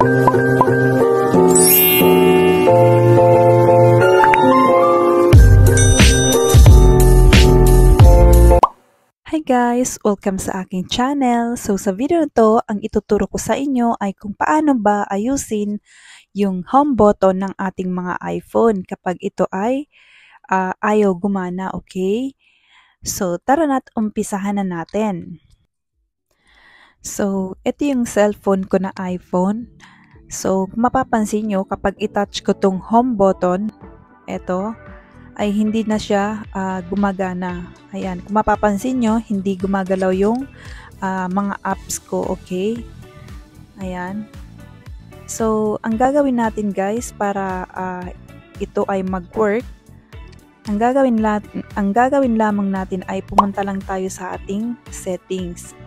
Hi guys! Welcome sa aking channel. So sa video na to, ang ituturo ko sa inyo ay kung paano ba ayusin yung home button ng ating mga iPhone kapag ito ay ayaw gumana, okay? So tara na't umpisahan na natin. So ito yung cellphone ko na iPhone. So kung mapapansin nyo, kapag i-touch ko tong home button, ito, ay hindi na siya gumagana. Ayan, kung mapapansin nyo, hindi gumagalaw yung mga apps ko, okay? Ayan. So, ang gagawin natin guys para ito ay mag-work, ang gagawin lamang natin ay pumunta lang tayo sa ating settings.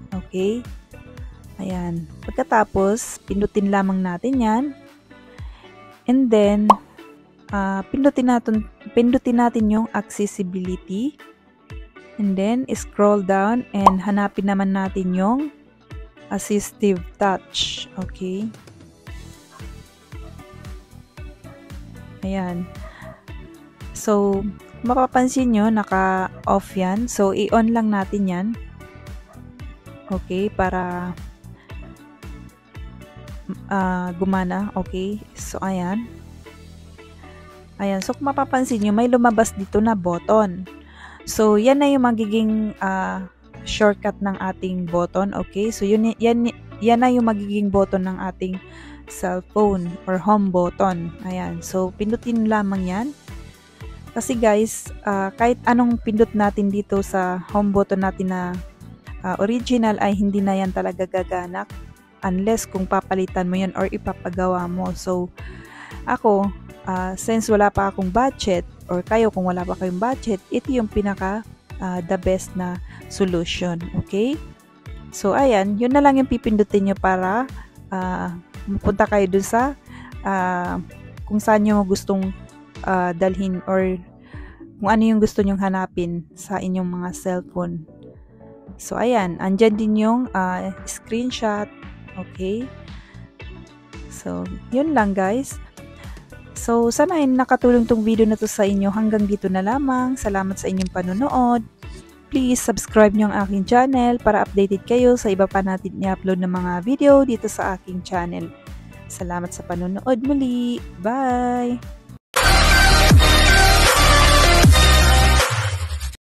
Okay? Ayan. Pagkatapos, pindutin lamang natin yan. And then, pindutin natin yung accessibility, and then scroll down and hanapin naman natin yung assistive touch. Okay, ayan. So mapapansin nyo naka off yan, so i-on lang natin yan, okay, para gumana. Okay, so ayan. Ayan, so kung mapapansin nyo, may lumabas dito na button. So, yan na yung magiging shortcut ng ating button, okay? So, yan na yung magiging button ng ating cellphone or home button. Ayan, so pindutin lamang yan. Kasi guys, kahit anong pindot natin dito sa home button natin na original ay hindi na yan talaga gagana unless kung papalitan mo yan or ipapagawa mo. So, ako, since wala pa akong budget, or kayo kung wala pa kayong budget, ito yung pinaka the best na solution, okay? So ayan, yun na lang yung pipindutin nyo para mapunta kayo dun sa kung saan nyo gustong dalhin or kung ano yung gusto nyong hanapin sa inyong mga cellphone. So ayan, andyan din yung screenshot, okay? So yun lang guys. So, sana ay nakatulong tong video na to sa inyo. Hanggang dito na lamang. Salamat sa inyong panonood. Please subscribe nyo ang aking channel para updated kayo sa iba pa natin i-upload ng mga video dito sa aking channel. Salamat sa panonood muli. Bye!